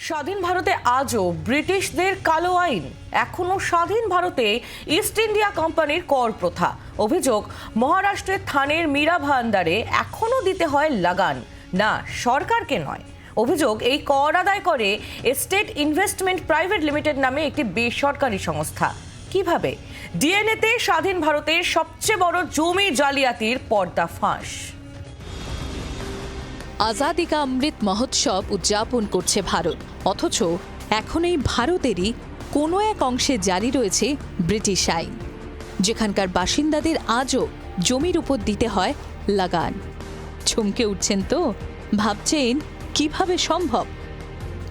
স্বাধীন ভারতে আজও ব্রিটিশদের কালো আইন। এখনো স্বাধীন ভারতে ইস্ট ইন্ডিয়া কোম্পানির কর প্রথা। অভিযোগ, মহারাষ্ট্রের থানের মীরা ভান্ডারে এখনো দিতে হয় লাগান, না সরকারকে নয়। অভিযোগ, এই কর আদায় করে এস্টেট ইনভেস্টমেন্ট প্রাইভেট লিমিটেড নামে একটি বেসরকারি সংস্থা। কিভাবে? ডিএনএতে স্বাধীন ভারতের সবচেয়ে বড় জমি জালিয়াতির পর্দাফাঁস। আজাদি কা অমৃত মহোৎসব উদযাপন করছে ভারত, অথচ এখন এই ভারতেরই কোনো এক অংশে জারি রয়েছে ব্রিটিশ আইন, যেখানকার বাসিন্দাদের আজও জমির উপর দিতে হয় লাগান। চমকে উঠছেন তো? ভাবছেন কিভাবে সম্ভব?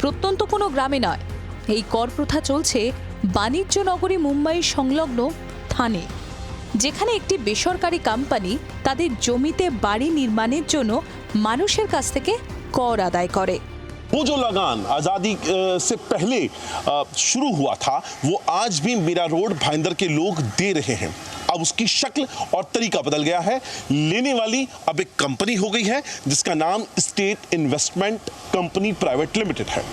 প্রত্যন্ত কোনো গ্রামে নয়, এই কর প্রথা চলছে বাণিজ্য নগরী মুম্বাইয়ের সংলগ্ন থানে, যেখানে একটি বেসরকারি কোম্পানি তাদের জমিতে বাড়ি নির্মাণের জন্য মানুষের কাছ থেকে কর আদায় করে। वो जो लगान आज़ादी से पहले शुरू हुआ था, वो आज भी मीरा रोड भाईंदर के लोग दे रहे हैं। अब उसकी शक्ल और तरीका बदल गया है। लेने वाली अब एक कंपनी हो गई है जिसका नाम estate investment company private limited है।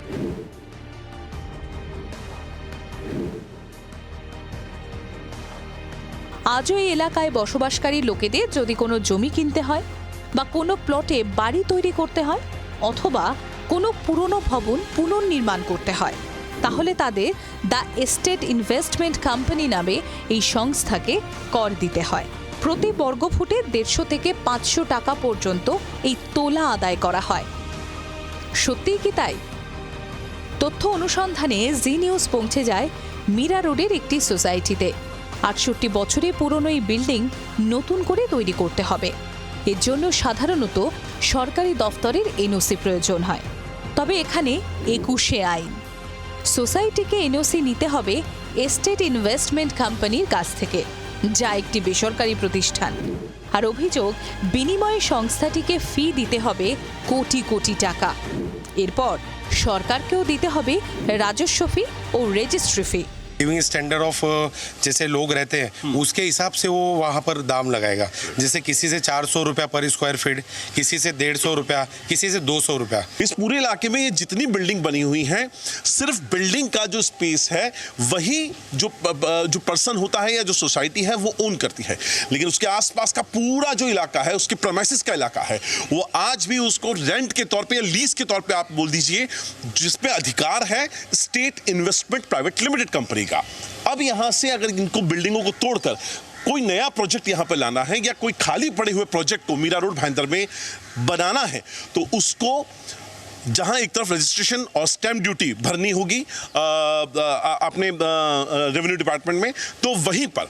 আজও এই এলাকায় বসবাসকারী লোকেদের যদি কোনো জমি কিনতে হয়, বা কোনো প্লটে বাড়ি তৈরি করতে হয়, অথবা কোনো পুরনো ভবন পুনর্নির্মাণ করতে হয়, তাহলে তাদের দ্য এস্টেট ইনভেস্টমেন্ট কোম্পানি নামে এই সংস্থাকে কর দিতে হয়। প্রতি বর্গফুটে 150 থেকে 500 টাকা পর্যন্ত এই তোলা আদায় করা হয়। সত্যিই কি তাই? তথ্য অনুসন্ধানে জি নিউজ পৌঁছে যায় মীরা রোডের একটি সোসাইটিতে। 68 বছরের পুরনো এই বিল্ডিং নতুন করে তৈরি করতে হবে। এর জন্য সাধারণত সরকারি দফতরের এনওসি প্রয়োজন হয়। তবে এখানে 21শে আইন। সোসাইটিকে এনওসি নিতে হবে এস্টেট ইনভেস্টমেন্ট কোম্পানির কাছ থেকে, যা একটি বেসরকারি প্রতিষ্ঠান। আর অভিযোগ, বিনিময়ে সংস্থাটিকে ফি দিতে হবে কোটি কোটি টাকা। এরপর সরকারকেও দিতে হবে রাজস্ব ফি ও registry fee. Living standard of जैसे लोग रहते हैं उसके हिसाब से वो वहाँ पर दाम लगाएगा। जैसे किसी से 400 रुपया पर स्क्वायर फीट, किसी से 150 रुपया, किसी से 200 रुपया। इस पूरे इलाके में ये जितनी बिल्डिंग बनी हुई हैं, सिर्फ बिल्डिंग का जो स्पेस है वही जो पर्सन होता है या जो सोसाइटी है वो ओन करती है, लेकिन उसके आसपास का पूरा जो इलाका है, उसके प्रेमाइसेस का इलाका है, वो आज भी उसको रेंट के तौर पे या लीज के तौर पे आप बोल दीजिए, जिसपे अधिकार है estate investment private limited company का। अब यहां से अगर इनको बिल्डिंगों को तोड़कर कोई नया प्रोजेक्ट यहां पर लाना है या कोई खाली पड़े हुए प्रोजेक्ट को मीरा रोड भाईंदर में बनाना है, तो उसको जहां एक तरफ रजिस्ट्रेशन और स्टैम्प ड्यूटी भरनी होगी अपने रेवेन्यू डिपार्टमेंट में, तो वहीं पर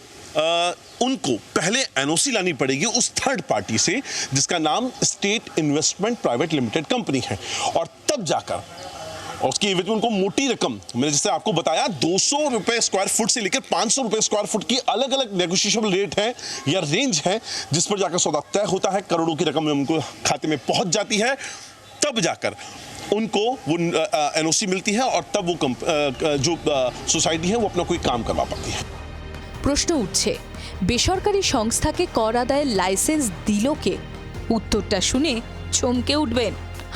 उनको पहले एनओसी लानी पड़ेगी उस थर्ड पार्टी से जिसका नाम estate investment private limited company है, और तब जाकर और उसकी एवज में उनको मोटी रकम, मैंने जैसे आपको बताया 200 रुपए स्क्वायर फुट से लेकर 500 रुपए स्क्वायर फुट की अलग अलग नेगोशिएबल रेट है या रेंज है, जिस पर जाकर सौदा तय होता है। करोड़ों की रकम उनको खाते में पहुंच जाती है, तब जाकर उनको वो एनओसी मिलती है, और तब वो जो सोसाइटी है वो अपना कोई काम करवा पाती है। প্রশ্ন উঠছে, বেসরকারি সংস্থাকে কর আদায়ের লাইসেন্স দিল কে? উত্তরটা শুনে চমকে উঠবেন,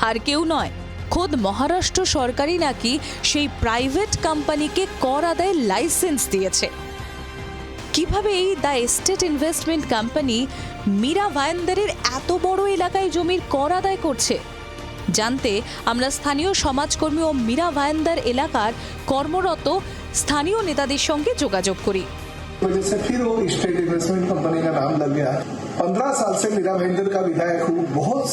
আর কেউ নয়, খোদ মহারাষ্ট্র সরকারই নাকি সেই প্রাইভেট কোম্পানিকে কর আদায়ের লাইসেন্স দিয়েছে। কিভাবে এই the estate investment company Mira ভাইন্দারের এত বড় এলাকায় জমির কর আদায় করছে? জানতে আমরা স্থানীয় সমাজকর্মী ও মীরা ভাইন্দার এলাকার কর্মরত স্থানীয় নেতাদের সঙ্গে যোগাযোগ করি। वजह से फिर वो स्टेट इन्वेस्टमेंट कंपनी का नाम लग गया। 15 साल से मीरा भाईंदर का विधायक हूँ। बहुत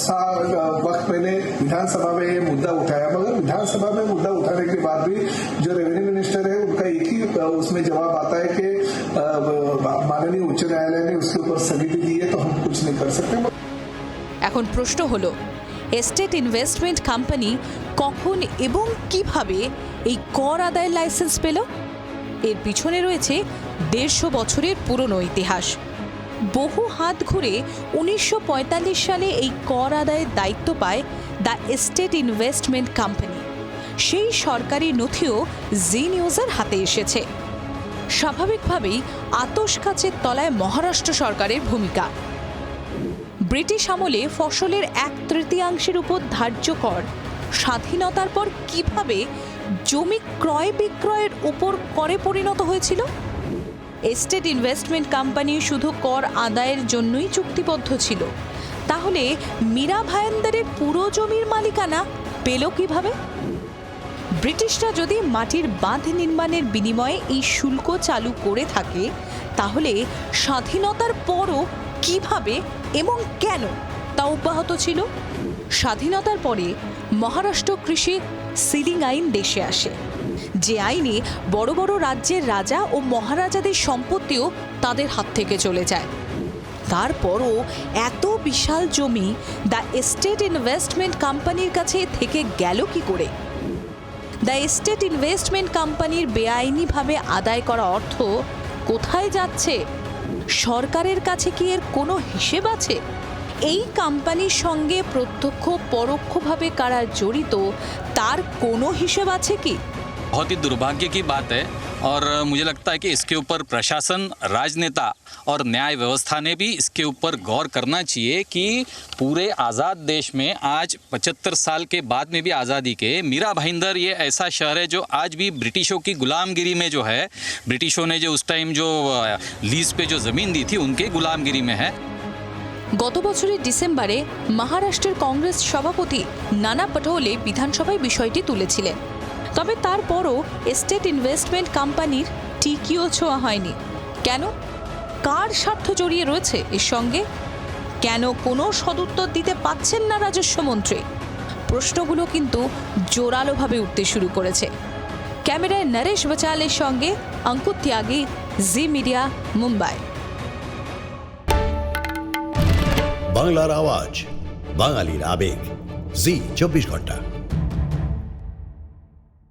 वक्त मैंने विधानसभा में ये मुद्दा उठाया, मगर विधानसभा में मुद्दा उठाने के बाद भी जो रेवेन्यू मिनिस्टर है उनका एक ही उसमें जवाब आता है कि माननीय उच्च न्यायालय ने उसके ऊपर स्थगिति दी है, तो हम कुछ नहीं कर सकते। এখন প্রশ্ন হলো, এস্টেট ইনভেস্টমেন্ট কোম্পানি কখন এবং কিভাবে এই কর আদায়ের লাইসেন্স পেল? এর পিছনে রয়েছে 150 বছরের পুরনো ইতিহাস। বহু হাত ঘুরে 1945 সালে এই কর আদায়ের দায়িত্ব পায় দ্য এস্টেট ইনভেস্টমেন্ট কোম্পানি। সেই সরকারি নথিও জি নিউজের হাতে এসেছে। স্বাভাবিকভাবেই আতশ কাচের তলায় মহারাষ্ট্র সরকারের ভূমিকা। ব্রিটিশ আমলে ফসলের 1/3 উপর ধার্য কর স্বাধীনতার পর কিভাবে জমি ক্রয় বিক্রয়ের উপর করে পরিণত হয়েছিল? এস্টেট ইনভেস্টমেন্ট কোম্পানি শুধু কর আদায়ের জন্যই চুক্তিবদ্ধ ছিল, তাহলে মীরা ভায়ান্দারের পুরো জমির মালিকানা পেল কিভাবে? ব্রিটিশরা যদি মাটির বাঁধ নির্মাণের বিনিময়ে এই শুল্ক চালু করে থাকে, তাহলে স্বাধীনতার পরও কিভাবে এবং কেন তা অব্যাহত ছিল? স্বাধীনতার পরে মহারাষ্ট্র কৃষি সিলিং আইন দেশে আসে, যে আইনে বড় বড় রাজ্যের রাজা ও মহারাজাদের সম্পত্তিও তাদের হাত থেকে চলে যায়। তারপরও এত বিশাল জমি দ্য এস্টেট ইনভেস্টমেন্ট কোম্পানির কাছে থেকে গেল কি করে? দ্য এস্টেট ইনভেস্টমেন্ট কোম্পানির বেআইনিভাবে আদায় করা অর্থ কোথায় যাচ্ছে? সরকারের কাছে কি এর কোনো হিসেব আছে? এই কোম্পানির সঙ্গে প্রত্যক্ষ পরোক্ষভাবে কারা জড়িত তার কোনো হিসেব আছে কি? बहुत ही दुर्भाग्य की बात है और मुझे लगता है कि इसके ऊपर प्रशासन, राजनेता और न्याय व्यवस्था ने भी इसके ऊपर गौर करना चाहिए कि पूरे आज़ाद देश में आज 75 साल के बाद में भी आज़ादी के मीरा भाईंदर ये ऐसा शहर है जो आज भी ब्रिटिशों की गुलामगिरी में जो है, ब्रिटिशों ने जो उस टाइम जो लीज पे जो ज़मीन दी थी उनके गुलामगिरी में है। গত বছরের ডিসেম্বরে মহারাষ্ট্রের কংগ্রেস সভাপতি নানা পটোলে বিধানসভায় বিষয়টি তুলেছিলেন। তবে তারপরও এস্টেট ইনভেস্টমেন্ট কোম্পানির টিকিও ছোঁয়া হয়নি। কেন? কার স্বার্থ জড়িয়ে রয়েছে এর সঙ্গে? কেন কোনো সদুত্তর দিতে পাচ্ছেন না রাজস্ব মন্ত্রী? প্রশ্নগুলো কিন্তু জোরালোভাবে উঠতে শুরু করেছে। ক্যামেরায় নরেশ বচালের সঙ্গে অঙ্কুর ত্যাগী, জি মিডিয়া, মুম্বাই। বাংলার আওয়াজ, বাঙালির আবেগ, জি 24 ঘন্টা।